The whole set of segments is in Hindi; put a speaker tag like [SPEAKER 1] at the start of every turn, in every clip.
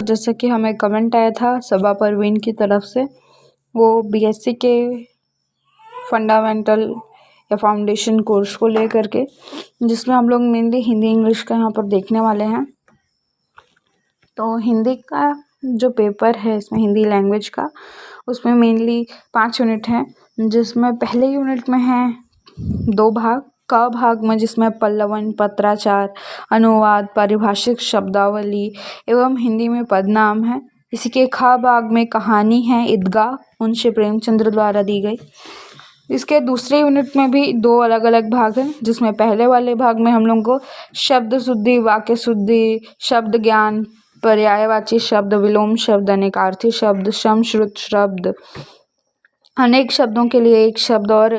[SPEAKER 1] जैसे कि हमें कमेंट आया था सबा परवीन की तरफ से, वो बीएससी के फंडामेंटल या फाउंडेशन कोर्स को लेकर के, जिसमें हम लोग मेनली हिंदी इंग्लिश का यहाँ पर देखने वाले हैं। तो हिंदी का जो पेपर है इसमें हिंदी लैंग्वेज का, उसमें मेनली 5 यूनिट हैं, जिसमें पहले यूनिट में है 2 भाग। क भाग में जिसमें पल्लवन, पत्राचार, अनुवाद, पारिभाषिक शब्दावली एवं हिंदी में पदनाम है। इसी के ख भाग में कहानी है, ईदगाह मुंशी प्रेमचंद्र द्वारा दी गई। इसके दूसरे यूनिट में भी 2 अलग अलग भाग हैं, जिसमें पहले वाले भाग में हम लोग को शब्द शुद्धि, वाक्य शुद्धि, शब्द ज्ञान, पर्यायवाची शब्द, विलोम शब्द, अनेकार्थी शब्द, सम श्रुत शब्द, अनेक शब्दों के लिए एक शब्द और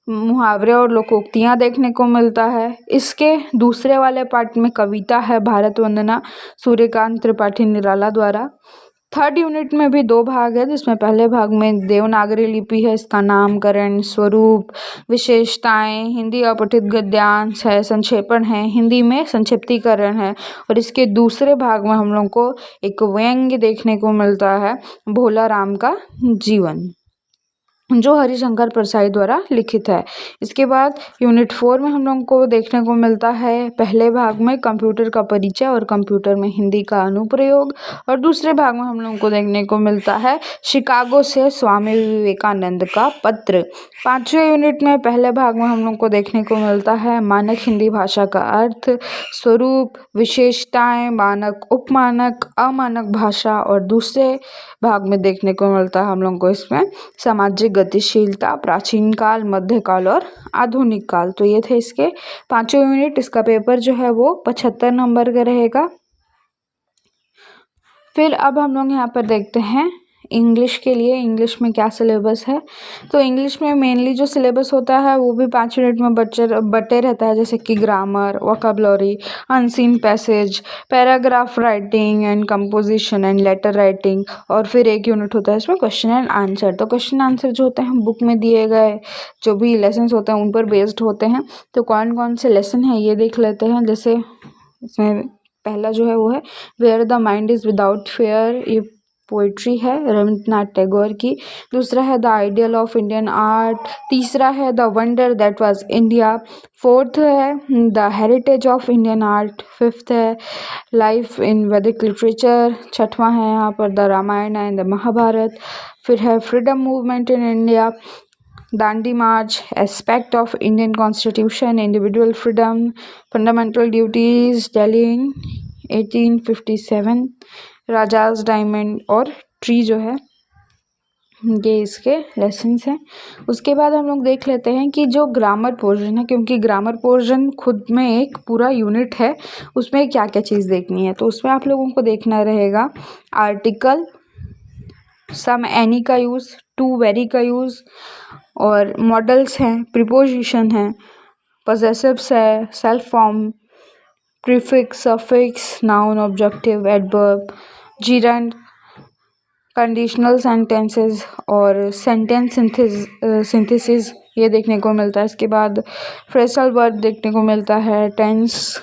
[SPEAKER 1] मुहावरे और लोकोक्तियाँ देखने को मिलता है। इसके दूसरे वाले पार्ट में कविता है, भारत वंदना, सूर्यकांत त्रिपाठी निराला द्वारा। थर्ड यूनिट में भी 2 भाग है, जिसमें पहले भाग में देवनागरी लिपि है, इसका नामकरण, स्वरूप, विशेषताएं, हिंदी अपठित गद्यांश है, संक्षेपण है, हिंदी में संक्षिप्तीकरण है। और इसके दूसरे भाग में हम लोग को एक व्यंग्य देखने को मिलता है, भोला राम का जीवन, जो हरिशंकर परसाई द्वारा लिखित है। इसके बाद यूनिट 4 में हम लोगों को देखने को मिलता है, पहले भाग में कंप्यूटर का परिचय और कंप्यूटर में हिंदी का अनुप्रयोग, और दूसरे भाग में हम लोगों को देखने को मिलता है शिकागो से स्वामी विवेकानंद का पत्र। 5वें यूनिट में पहले भाग में हम लोग को देखने को मिलता है मानक हिंदी भाषा का अर्थ, स्वरूप, विशेषताएं, मानक, उपमानक, अमानक भाषा, और दूसरे भाग में देखने को मिलता है हम लोग को इसमें सामाजिक गतिशीलता, प्राचीन काल, मध्यकाल और आधुनिक काल। तो ये थे इसके 5 यूनिट। इसका पेपर जो है वो 75 नंबर का रहेगा। फिर अब हम लोग यहाँ पर देखते हैं इंग्लिश के लिए, इंग्लिश में क्या सिलेबस है। तो इंग्लिश में मेनली जो सिलेबस होता है वो भी 5 यूनिट में बटे रहता है, जैसे कि grammar, vocabulary, unseen passage, paragraph writing and composition and later writing, और फिर एक यूनिट होता है इसमें क्वेश्चन एंड आंसर। तो क्वेश्चन आंसर जो होते हैं बुक में दिए गए जो भी लेसन होते हैं उन पर बेस्ड होते हैं। तो कौन कौन से लेसन हैं ये देख लेते हैं। जैसे इसमें पहला जो है वो है where the mind is without fear, ये पोइट्री है रविंद्रनाथ टैगोर की। दूसरा है the ideal of Indian art. तीसरा है the wonder that was India. Fourth है the heritage of Indian art. Fifth है लाइफ इन वैदिक लिटरेचर। छठवां है यहाँ पर the Ramayana and the Mahabharata. फिर है freedom movement in India, Dandi march, aspect of Indian constitution, individual freedom, fundamental duties, Delhi in 1857, rajas diamond और ट्री जो है, ये इसके लेसन्स हैं। उसके बाद हम लोग देख लेते हैं कि जो ग्रामर पोर्शन है, क्योंकि ग्रामर पोर्शन खुद में एक पूरा यूनिट है, उसमें क्या क्या चीज़ देखनी है। तो उसमें आप लोगों को देखना रहेगा आर्टिकल, सम एनी का यूज़, टू वेरी का यूज़, और मॉडल्स हैं, प्रीपोजिशन है, पॉसेसिव्स है, self form, prefix, suffix, noun, objective, adverb, gerund, conditional sentences और सेंटेंस सिंथेसिस ये देखने को मिलता है। इसके बाद फ्रेजल वर्ब देखने को मिलता है, टेंस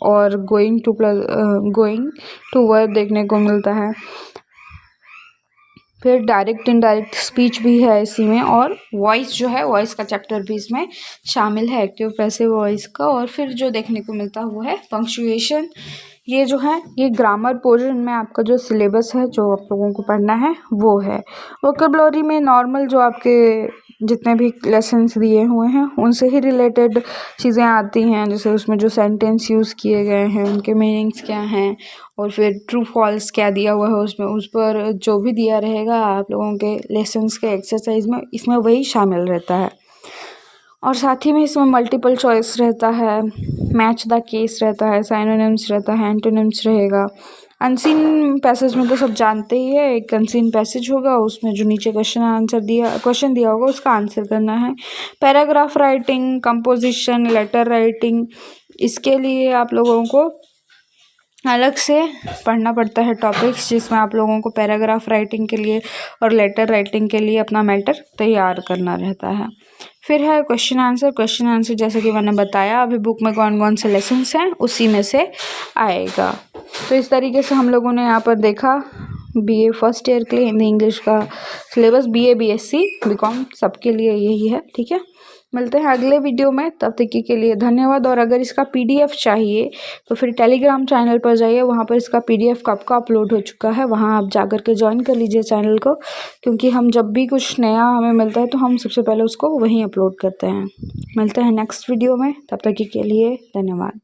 [SPEAKER 1] और गोइंग टू वर्ब देखने को मिलता है। फिर डायरेक्ट इनडायरेक्ट स्पीच भी है इसी में, और वॉइस जो है, वॉइस का चैप्टर भी इसमें शामिल है, एक्टिव पैसिव वॉइस का। और फिर जो देखने को मिलता है वो है पंक्चुएशन। ये जो है ये ग्रामर पोर्शन में आपका जो सिलेबस है जो आप लोगों को पढ़ना है वो है। वोकैबुलरी में नॉर्मल जो आपके जितने भी लेसन्स दिए हुए हैं उनसे ही रिलेटेड चीज़ें आती हैं, जैसे उसमें जो सेंटेंस यूज़ किए गए हैं उनके मीनिंग्स क्या हैं, और फिर ट्रू फॉल्स क्या दिया हुआ है उसमें, उस पर जो भी दिया रहेगा आप लोगों के लेसन्स के एक्सरसाइज में इसमें वही शामिल रहता है। और साथ ही में इसमें मल्टीपल चॉइस रहता है, मैच द केस रहता है, साइनोनिम्स रहता है, एंटोनिम्स रहेगा। अनसीन पैसेज में तो सब जानते ही है, एक अनसीन पैसेज होगा उसमें जो नीचे क्वेश्चन दिया होगा उसका आंसर करना है। Paragraph writing, composition, letter writing, इसके लिए आप लोगों को अलग से पढ़ना पड़ता है टॉपिक्स, जिसमें आप लोगों को पैराग्राफ राइटिंग के लिए और लेटर राइटिंग के लिए अपना मैटर तैयार करना रहता है। फिर है क्वेश्चन आंसर जैसे कि मैंने बताया अभी बुक में कौन कौन से लेसन्स हैं उसी में से आएगा। तो इस तरीके से हम लोगों ने यहाँ पर देखा बीए फर्स्ट ईयर के लिए हिंदी इंग्लिश का सिलेबस, बीए बीएससी बीकॉम सबके लिए यही है। ठीक है, मिलते हैं अगले वीडियो में, तब तक के लिए धन्यवाद। और अगर इसका पीडीएफ चाहिए तो फिर टेलीग्राम चैनल पर जाइए, वहाँ पर इसका पीडीएफ कब का अपलोड हो चुका है, वहाँ आप जाकर के ज्वाइन कर लीजिए चैनल को, क्योंकि हम जब भी कुछ नया हमें मिलता है तो हम सबसे पहले उसको वहीं अपलोड करते हैं। मिलते हैं नेक्स्ट वीडियो में, तब तक के लिए धन्यवाद।